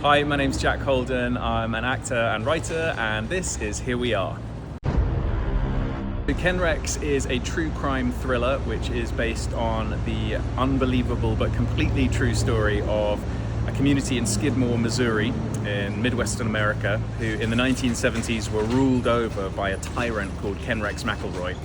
Hi, my name's Jack Holden. I'm an actor and writer, and this is Here We Are. KENREX is a true crime thriller which is based on the unbelievable but completely true story of a community in Skidmore, Missouri, in Midwestern America, who in the 1970s were ruled over by a tyrant called KENREX McElroy.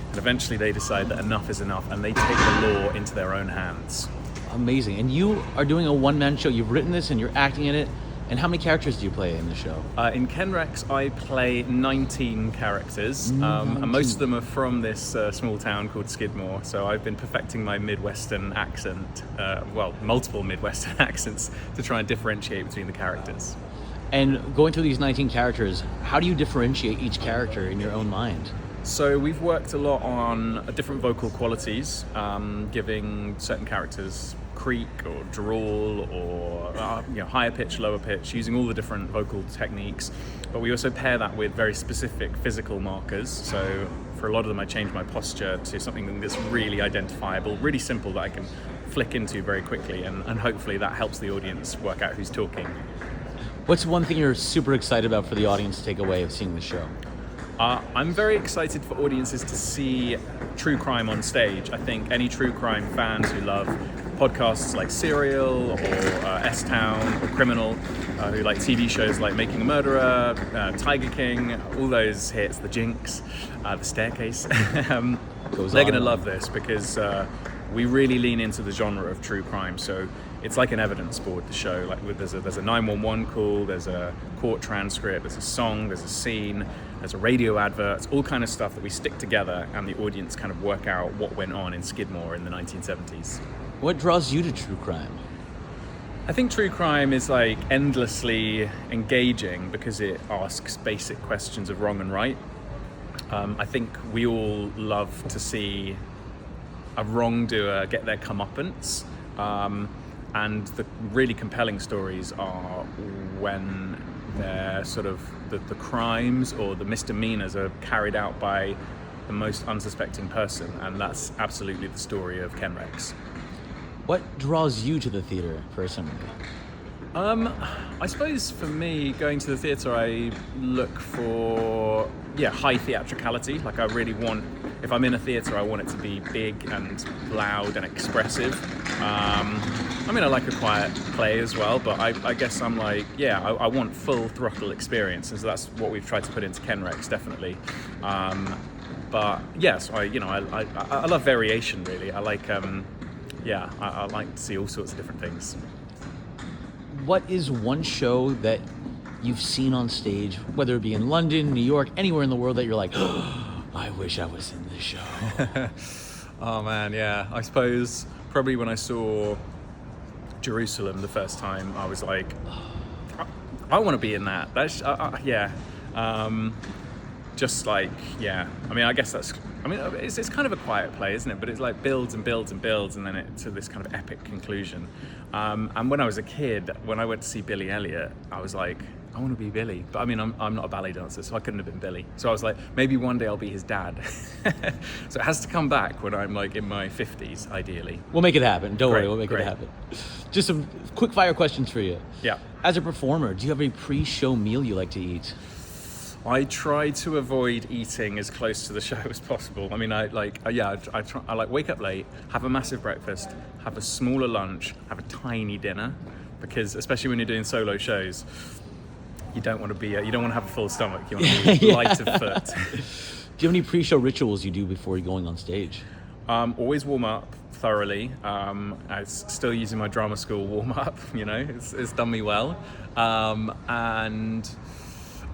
And eventually they decide that enough is enough and they take the law into their own hands. Amazing. And you are doing a one-man show. You've written this and you're acting in it. And how many characters do you play in the show? In KENREX, I play 19 characters, and most of them are from this small town called Skidmore. So I've been perfecting my Midwestern accent, multiple Midwestern accents, to try and differentiate between the characters. And going through these 19 characters, how do you differentiate each character in your own mind? So we've worked a lot on different vocal qualities, giving certain characters creak or drawl or higher pitch, lower pitch, using all the different vocal techniques. But we also pair that with very specific physical markers. So for a lot of them, I change my posture to something that's really identifiable, really simple that I can flick into very quickly, and hopefully that helps the audience work out who's talking. What's one thing you're super excited about for the audience to take away of seeing the show? I'm very excited for audiences to see true crime on stage. I think any true crime fans who love podcasts like Serial or S-Town or Criminal, who like TV shows like Making a Murderer, Tiger King, all those hits, The Jinx, The Staircase, they're going to love this because we really lean into the genre of true crime. So it's like an evidence board, the show. Like there's a 911 call, there's a court transcript, there's a song, there's a scene, there's a radio advert. It's all kind of stuff that we stick together and the audience kind of work out what went on in Skidmore in the 1970s. What draws you to true crime? I think true crime is like endlessly engaging because it asks basic questions of wrong and right. I think we all love to see a wrongdoer get their comeuppance. And the really compelling stories are when they're sort of the crimes or the misdemeanors are carried out by the most unsuspecting person, and that's absolutely the story of KENREX. What draws you to the theater personally? I suppose for me, going to the theatre, I look for high theatricality. Like I really want, if I'm in a theatre, I want it to be big and loud and expressive. I like a quiet play as well, but I guess I'm like, I want full throttle experience, and so that's what we've tried to put into KENREX, definitely. But yes, I love variation really. I like I like to see all sorts of different things. What is one show that you've seen on stage, whether it be in London, New York, anywhere in the world, that you're like, oh, I wish I was in this show? Oh man, yeah. I suppose probably when I saw Jerusalem the first time, I was like, I want to be in that. That's just like, I guess it's kind of a quiet play, isn't it? But it's like builds and builds and builds, and then it to this kind of epic conclusion. And when I was a kid, when I went to see Billy Elliot, I was like, I want to be Billy. But I'm not a ballet dancer, so I couldn't have been Billy. So I was like, maybe one day I'll be his dad. So it has to come back when I'm like in my 50s, ideally. We'll make it happen. Don't worry, we'll make it happen. Just some quick fire questions for you. Yeah. As a performer, do you have a pre-show meal you like to eat? I try to avoid eating as close to the show as possible. I wake up late, have a massive breakfast, have a smaller lunch, have a tiny dinner, because especially when you're doing solo shows, you don't want to have a full stomach. You want to be light of foot. Do you have any pre-show rituals you do before you're going on stage? Always warm up thoroughly. I'm still using my drama school warm up. It's done me well, and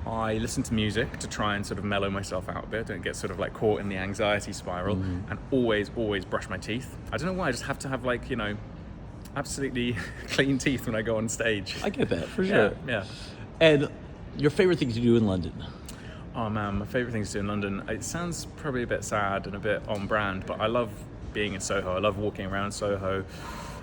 I listen to music to try and sort of mellow myself out a bit, don't get sort of like caught in the anxiety spiral, and always brush my teeth. I don't know why, I just have to have absolutely clean teeth when I go on stage. I get that, for sure. Yeah. And your favorite thing to do in London? Oh man, my favorite thing to do in London, it sounds probably a bit sad and a bit on brand, but I love being in Soho. I love walking around Soho.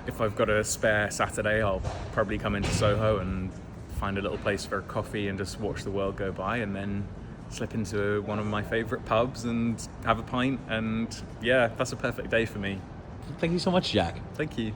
If I've got a spare Saturday, I'll probably come into Soho and find a little place for a coffee and just watch the world go by, and then slip into one of my favorite pubs and have a pint, and that's a perfect day for me. Thank you so much, Jack. Thank you.